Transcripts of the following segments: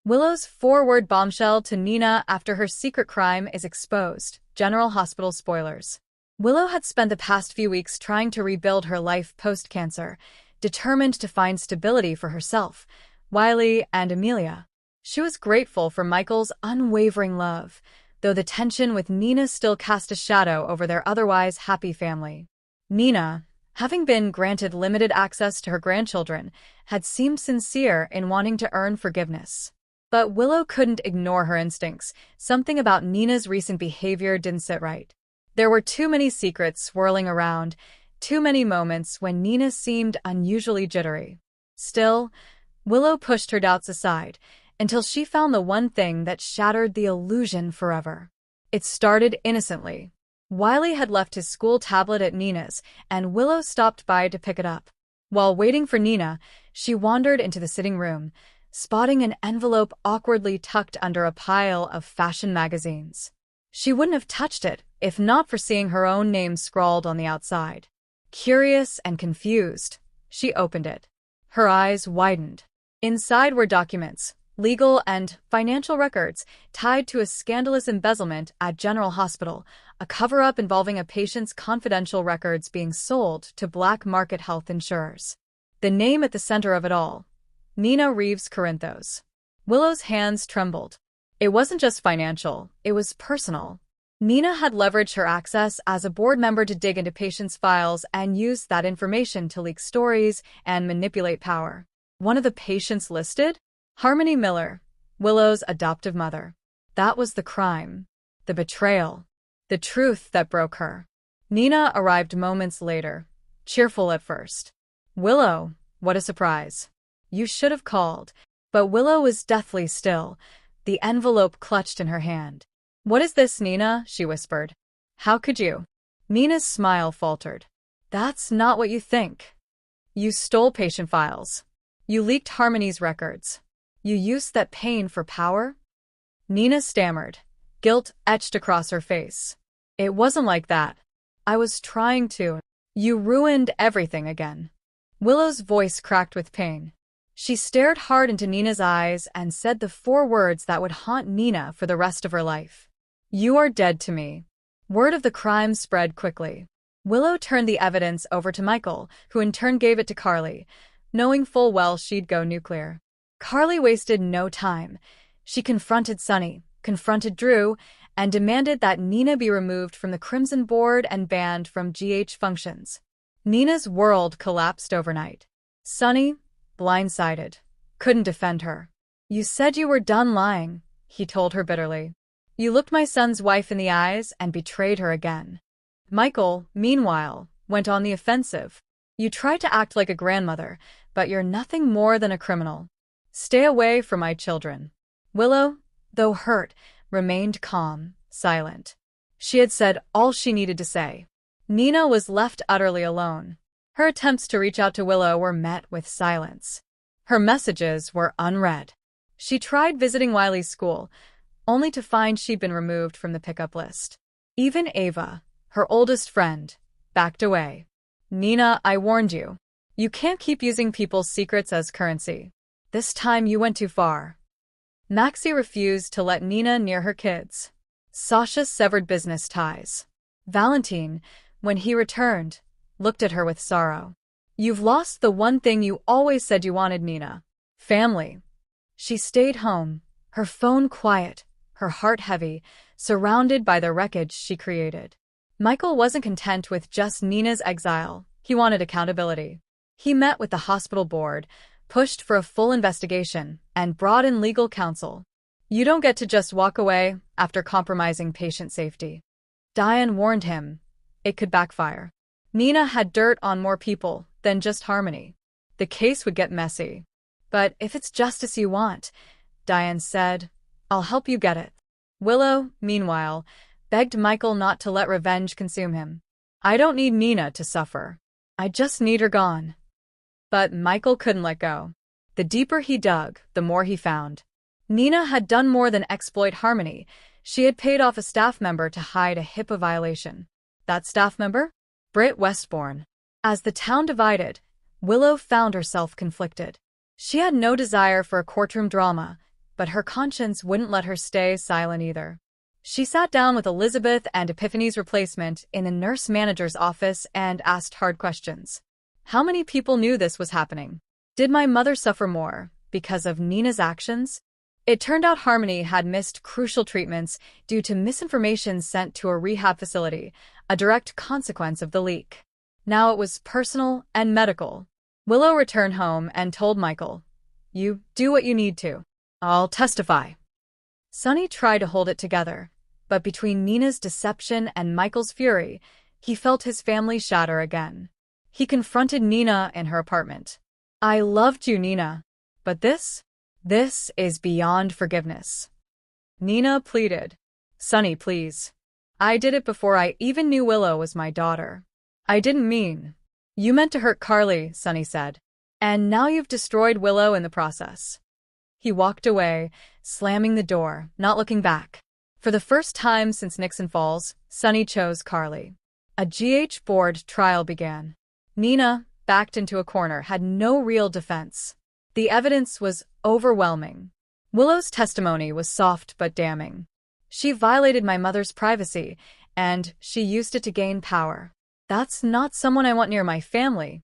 Willow's forward bombshell to Nina after her secret crime is exposed. General Hospital spoilers. Willow had spent the past few weeks trying to rebuild her life post-cancer, determined to find stability for herself, Wiley, and Amelia. She was grateful for Michael's unwavering love, though the tension with Nina still cast a shadow over their otherwise happy family. Nina, having been granted limited access to her grandchildren, had seemed sincere in wanting to earn forgiveness. But Willow couldn't ignore her instincts. Something about Nina's recent behavior didn't sit right. There were too many secrets swirling around, too many moments when Nina seemed unusually jittery. Still, Willow pushed her doubts aside until she found the one thing that shattered the illusion forever. It started innocently. Wiley had left his school tablet at Nina's, and Willow stopped by to pick it up. While waiting for Nina, she wandered into the sitting room, spotting an envelope awkwardly tucked under a pile of fashion magazines. She wouldn't have touched it if not for seeing her own name scrawled on the outside. Curious and confused, she opened it. Her eyes widened. Inside were documents, legal and financial records, tied to a scandalous embezzlement at General Hospital, a cover-up involving a patient's confidential records being sold to black market health insurers. The name at the center of it all: Nina Reeves Corinthos. Willow's hands trembled. It wasn't just financial, it was personal. Nina had leveraged her access as a board member to dig into patients' files and use that information to leak stories and manipulate power. One of the patients listed? Harmony Miller, Willow's adoptive mother. That was the crime, the betrayal, the truth that broke her. Nina arrived moments later, cheerful at first. Willow, what a surprise. You should have called. But Willow was deathly still, the envelope clutched in her hand. What is this, Nina? She whispered. How could you? Nina's smile faltered. That's not what you think. You stole patient files. You leaked Harmony's records. You used that pain for power? Nina stammered, guilt etched across her face. It wasn't like that. I was trying to. You ruined everything again. Willow's voice cracked with pain. She stared hard into Nina's eyes and said the 4 words that would haunt Nina for the rest of her life. You are dead to me. Word of the crime spread quickly. Willow turned the evidence over to Michael, who in turn gave it to Carly, knowing full well she'd go nuclear. Carly wasted no time. She confronted Sunny, confronted Drew, and demanded that Nina be removed from the Crimson Board and banned from GH functions. Nina's world collapsed overnight. Sunny, blindsided, couldn't defend her. You said you were done lying, he told her bitterly. You looked my son's wife in the eyes and betrayed her again. Michael, meanwhile, went on the offensive. You tried to act like a grandmother, but you're nothing more than a criminal. Stay away from my children. Willow, though hurt, remained calm, silent. She had said all she needed to say. Nina was left utterly alone. Her attempts to reach out to Willow were met with silence. Her messages were unread. She tried visiting Wiley's school, only to find she'd been removed from the pickup list. Even Ava, her oldest friend, backed away. Nina, I warned you. You can't keep using people's secrets as currency. This time you went too far. Maxie refused to let Nina near her kids. Sasha severed business ties. Valentine, when he returned, looked at her with sorrow. You've lost the one thing you always said you wanted, Nina. Family. She stayed home, her phone quiet, her heart heavy, surrounded by the wreckage she created. Michael wasn't content with just Nina's exile. He wanted accountability. He met with the hospital board, pushed for a full investigation, and brought in legal counsel. You don't get to just walk away after compromising patient safety. Diane warned him. It could backfire. Nina had dirt on more people than just Harmony. The case would get messy. But if it's justice you want, Diane said, I'll help you get it. Willow, meanwhile, begged Michael not to let revenge consume him. I don't need Nina to suffer. I just need her gone. But Michael couldn't let go. The deeper he dug, the more he found. Nina had done more than exploit Harmony. She had paid off a staff member to hide a HIPAA violation. That staff member? Britt Westbourne. As the town divided, Willow found herself conflicted. She had no desire for a courtroom drama, but her conscience wouldn't let her stay silent either. She sat down with Elizabeth and Epiphany's replacement in the nurse manager's office and asked hard questions. How many people knew this was happening? Did my mother suffer more because of Nina's actions? It turned out Harmony had missed crucial treatments due to misinformation sent to a rehab facility, a direct consequence of the leak. Now it was personal and medical. Willow returned home and told Michael, "You do what you need to. I'll testify." Sonny tried to hold it together, but between Nina's deception and Michael's fury, he felt his family shatter again. He confronted Nina in her apartment. "I loved you, Nina. But this is beyond forgiveness." Nina pleaded. "Sonny, please. I did it before I even knew Willow was my daughter. I didn't mean." "You meant to hurt Carly," Sonny said. "And now you've destroyed Willow in the process." He walked away, slamming the door, not looking back. For the first time since Nixon Falls, Sonny chose Carly. A GH board trial began. Nina, backed into a corner, had no real defense. The evidence was overwhelming. Willow's testimony was soft but damning. "She violated my mother's privacy, and she used it to gain power. That's not someone I want near my family."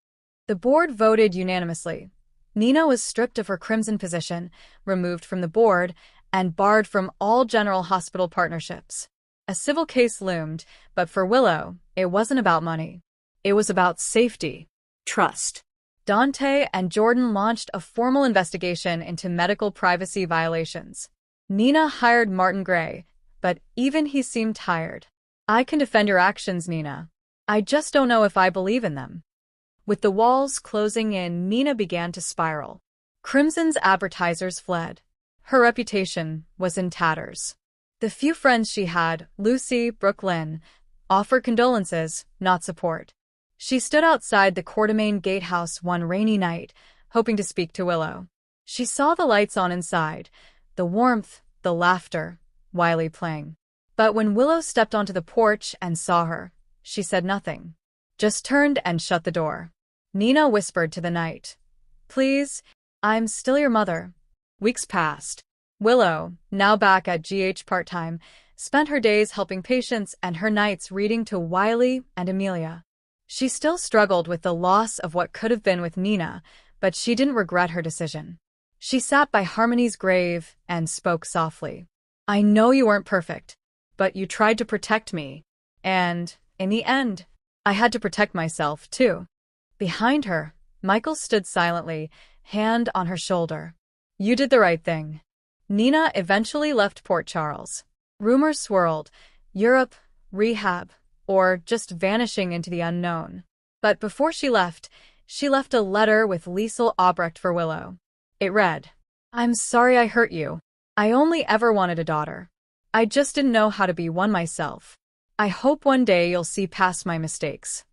The board voted unanimously. Nina was stripped of her crimson position, removed from the board, and barred from all General Hospital partnerships. A civil case loomed, but for Willow, it wasn't about money. It was about safety. Trust. Dante and Jordan launched a formal investigation into medical privacy violations. Nina hired Martin Gray, but even he seemed tired. "I can defend your actions, Nina. I just don't know if I believe in them." With the walls closing in, Nina began to spiral. Crimson's advertisers fled. Her reputation was in tatters. The few friends she had, Lucy, Brooklyn, offered condolences, not support. She stood outside the Quartermain gatehouse one rainy night, hoping to speak to Willow. She saw the lights on inside, the warmth, the laughter, Wiley playing. But when Willow stepped onto the porch and saw her, she said nothing, just turned and shut the door. Nina whispered to the night, "Please, I'm still your mother." Weeks passed. Willow, now back at GH part-time, spent her days helping patients and her nights reading to Wiley and Amelia. She still struggled with the loss of what could have been with Nina, but she didn't regret her decision. She sat by Harmony's grave and spoke softly. "I know you weren't perfect, but you tried to protect me. And, in the end, I had to protect myself, too." Behind her, Michael stood silently, hand on her shoulder. "You did the right thing." Nina eventually left Port Charles. Rumors swirled, Europe, rehab, or just vanishing into the unknown. But before she left a letter with Liesl Albrecht for Willow. It read, "I'm sorry I hurt you. I only ever wanted a daughter. I just didn't know how to be one myself. I hope one day you'll see past my mistakes."